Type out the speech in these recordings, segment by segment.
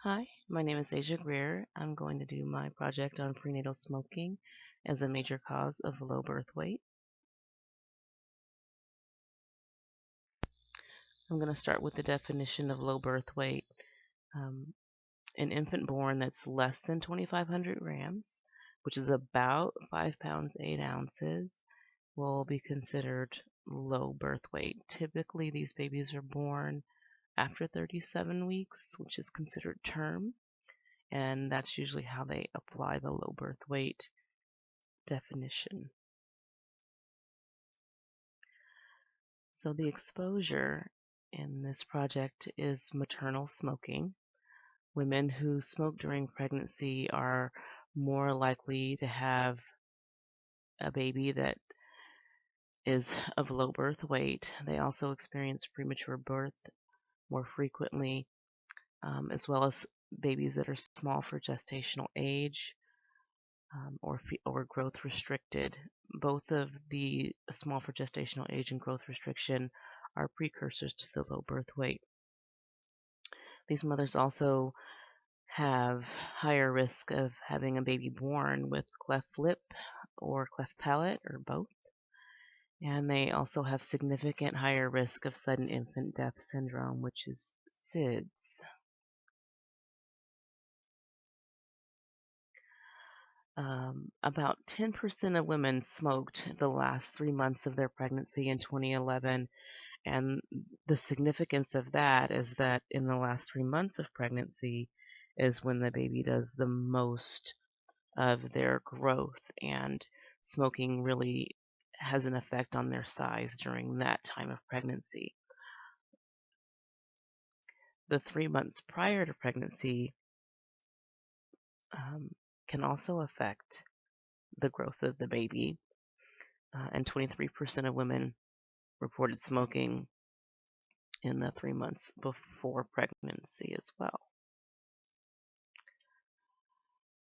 Hi, my name is Asia Greer. I'm going to do my project on prenatal smoking as a major cause of low birth weight. I'm going to start with the definition of low birth weight. Um, an infant born that's less than 2,500 grams, which is about 5 pounds 8 ounces, will be considered low birth weight. Typically, these babies are born after 37 weeks, which is considered term, and that's usually how they apply the low birth weight definition. So the exposure in this project is maternal smoking. Women who smoke during pregnancy are more likely to have a baby that is of low birth weight. They also experience premature birth more frequently, as well as babies that are small for gestational age, or growth restricted. Both of the small for gestational age and growth restriction are precursors to the low birth weight. These mothers also have higher risk of having a baby born with cleft lip or cleft palate or both. And they also have significant higher risk of sudden infant death syndrome, which is SIDS. About 10% of women smoked the last 3 months of their pregnancy in 2011. And the significance of that is that in the last 3 months of pregnancy is when the baby does the most of their growth, and smoking really has an effect on their size during that time of pregnancy. The 3 months prior to pregnancy can also affect the growth of the baby, and 23% of women reported smoking in the 3 months before pregnancy as well.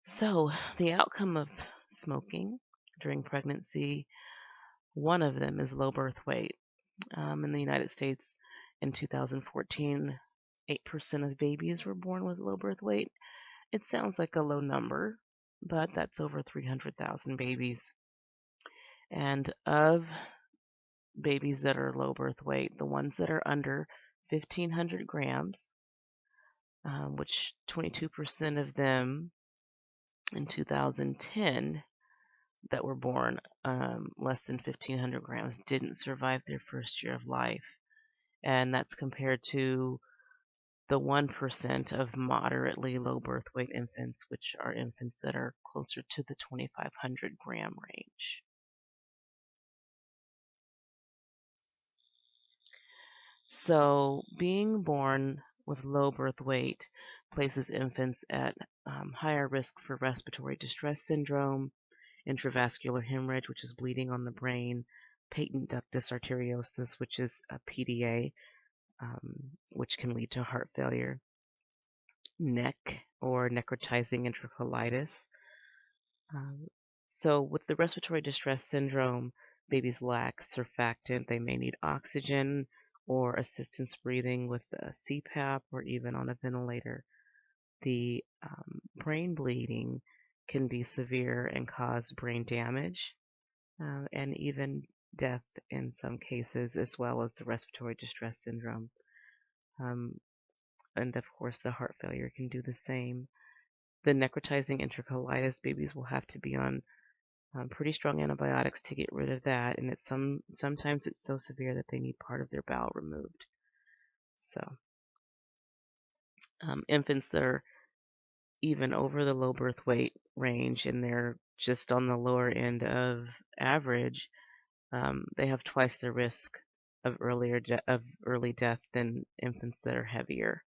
So the outcome of smoking during pregnancy, one of them is low birth weight. In the United States in 2014, 8% of babies were born with low birth weight. It sounds like a low number, but that's over 300,000 babies. And of babies that are low birth weight, the ones that are under 1,500 grams, which 22% of them in 2010 that were born less than 1,500 grams didn't survive their first year of life. And that's compared to the 1% of moderately low birth weight infants, which are infants that are closer to the 2,500 gram range. So being born with low birth weight places infants at higher risk for respiratory distress syndrome, intravascular hemorrhage, which is bleeding on the brain, patent ductus arteriosus, which is a PDA, which can lead to heart failure, NEC, or necrotizing enterocolitis. So with the respiratory distress syndrome, babies lack surfactant. They may need oxygen or assistance breathing with a CPAP or even on a ventilator. The brain bleeding can be severe and cause brain damage, and even death in some cases, as well as the respiratory distress syndrome. And of course, the heart failure can do the same. The necrotizing enterocolitis, babies will have to be on pretty strong antibiotics to get rid of that, and sometimes it's so severe that they need part of their bowel removed. So infants that are even over the low birth weight range and they're just on the lower end of average, they have twice the risk of early death than infants that are heavier.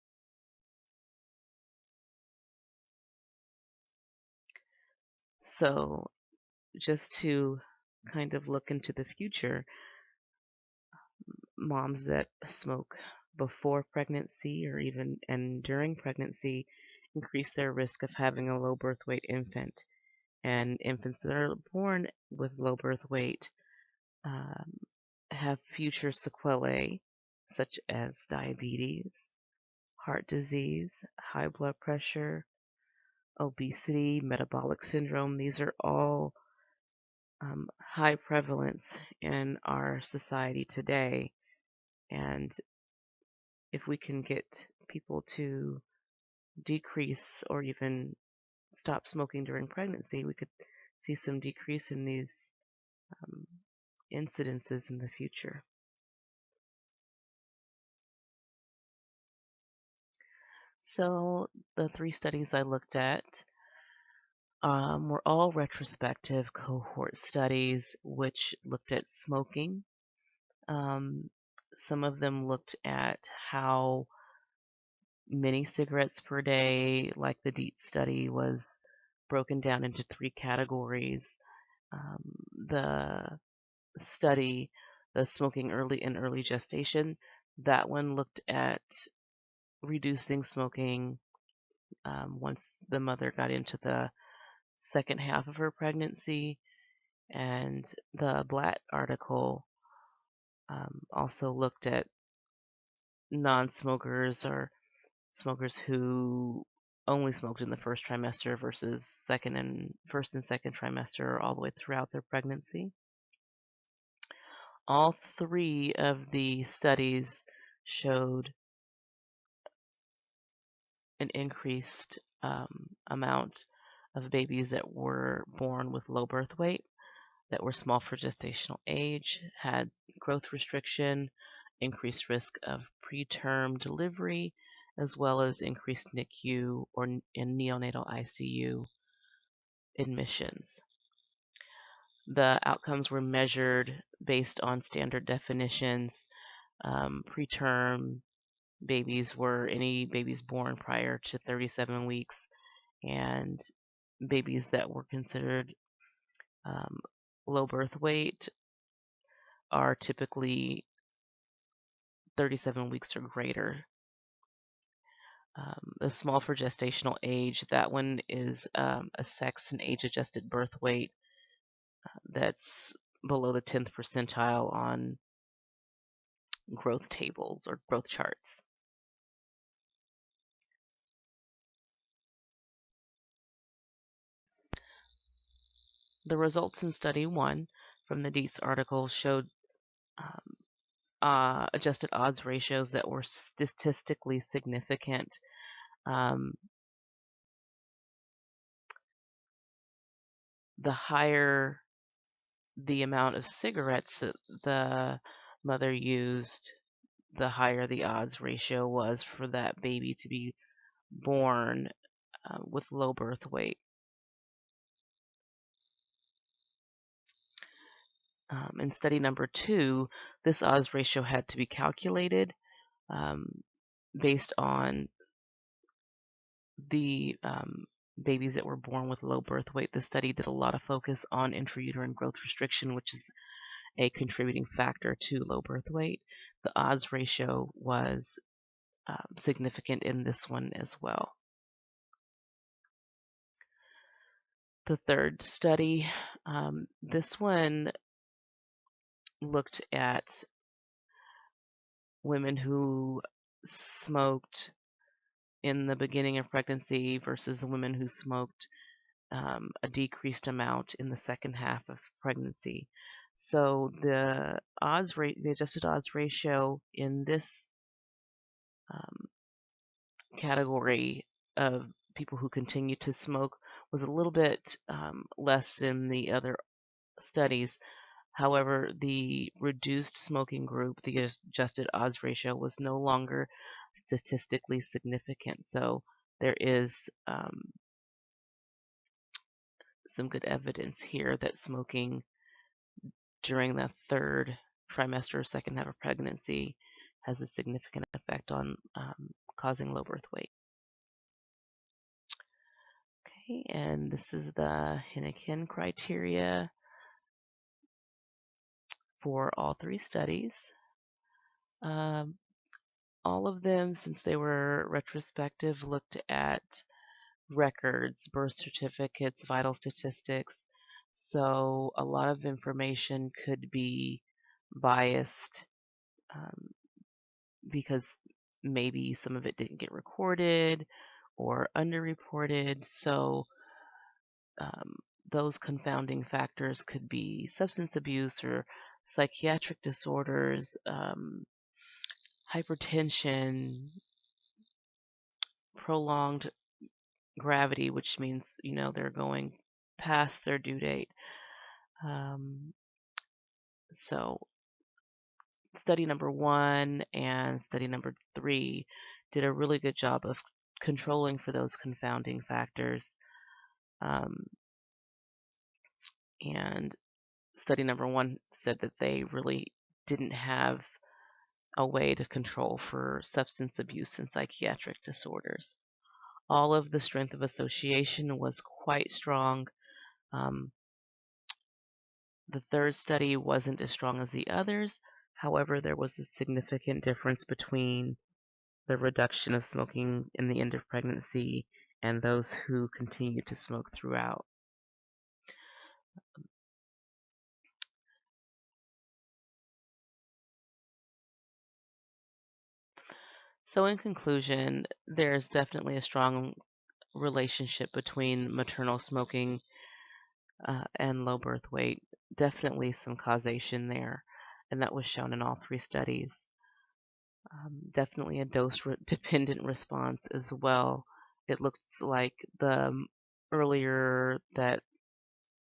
So just to kind of look into the future, moms that smoke before pregnancy or even and during pregnancy increase their risk of having a low birth weight infant. And infants that are born with low birth weight have future sequelae such as diabetes, heart disease, high blood pressure, obesity, metabolic syndrome. These are all high prevalence in our society today. And if we can get people to decrease or even stop smoking during pregnancy, we could see some decrease in these um, incidences in the future. So the 3 studies I looked at were all retrospective cohort studies which looked at smoking. Some of them looked at how many cigarettes per day, like the DEET study, was broken down into 3 categories. The study, the smoking early in early gestation, that one looked at reducing smoking once the mother got into the second half of her pregnancy. And the Blatt article also looked at non-smokers or smokers who only smoked in the first trimester versus first and second trimester all the way throughout their pregnancy. All 3 of the studies showed an increased amount of babies that were born with low birth weight, that were small for gestational age, had growth restriction, increased risk of preterm delivery, as well as increased NICU or in neonatal ICU admissions. The outcomes were measured based on standard definitions. Preterm babies were any babies born prior to 37 weeks, and babies that were considered low birth weight are typically 37 weeks or greater. The small for gestational age, that one is a sex and age adjusted birth weight that's below the 10th percentile on growth tables or growth charts. The results in study 1 from the Dietz article showed adjusted odds ratios that were statistically significant. The higher the amount of cigarettes that the mother used, the higher the odds ratio was for that baby to be born with low birth weight. In study number 2, this odds ratio had to be calculated based on the babies that were born with low birth weight. The study did a lot of focus on intrauterine growth restriction, which is a contributing factor to low birth weight. The odds ratio was significant in this one as well. The third study, this one looked at women who smoked in the beginning of pregnancy versus the women who smoked a decreased amount in the second half of pregnancy. So the adjusted odds ratio in this category of people who continue to smoke was a little bit less than the other studies. However, the reduced smoking group, the adjusted odds ratio, was no longer statistically significant. So there is some good evidence here that smoking during the third trimester or second half of pregnancy has a significant effect on causing low birth weight. Okay, and this is the Hennequin criteria for all 3 studies. All of them, since they were retrospective, looked at records, birth certificates, vital statistics. So a lot of information could be biased because maybe some of it didn't get recorded or underreported. So those confounding factors could be substance abuse or psychiatric disorders, hypertension, prolonged gravity, which means, they're going past their due date. So study number 1 and study number 3 did a really good job of controlling for those confounding factors. And study number 1 said that they really didn't have a way to control for substance abuse and psychiatric disorders. All of the strength of association was quite strong. The third study wasn't as strong as the others. However, there was a significant difference between the reduction of smoking in the end of pregnancy and those who continued to smoke throughout. So in conclusion, there's definitely a strong relationship between maternal smoking and low birth weight. Definitely some causation there, and that was shown in all 3 studies. Definitely a dose-dependent response as well. It looks like the earlier that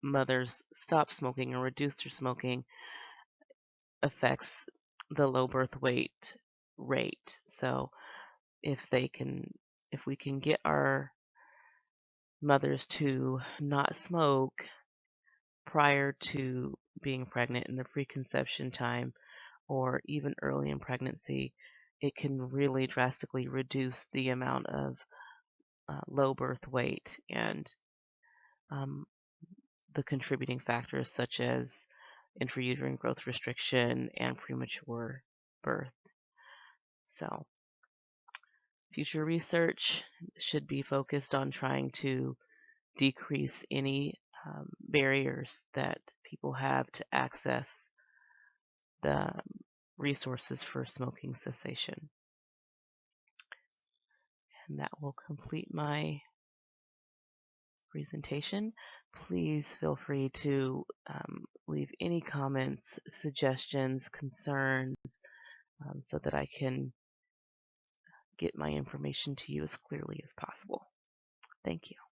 mothers stop smoking or reduce their smoking affects the low birth weight rate. So if we can get our mothers to not smoke prior to being pregnant in the preconception time or even early in pregnancy, it can really drastically reduce the amount of low birth weight and the contributing factors such as intrauterine growth restriction and premature birth. So future research should be focused on trying to decrease any barriers that people have to access the resources for smoking cessation. And that will complete my presentation. Please feel free to leave any comments, suggestions, concerns, so that I can get my information to you as clearly as possible. Thank you.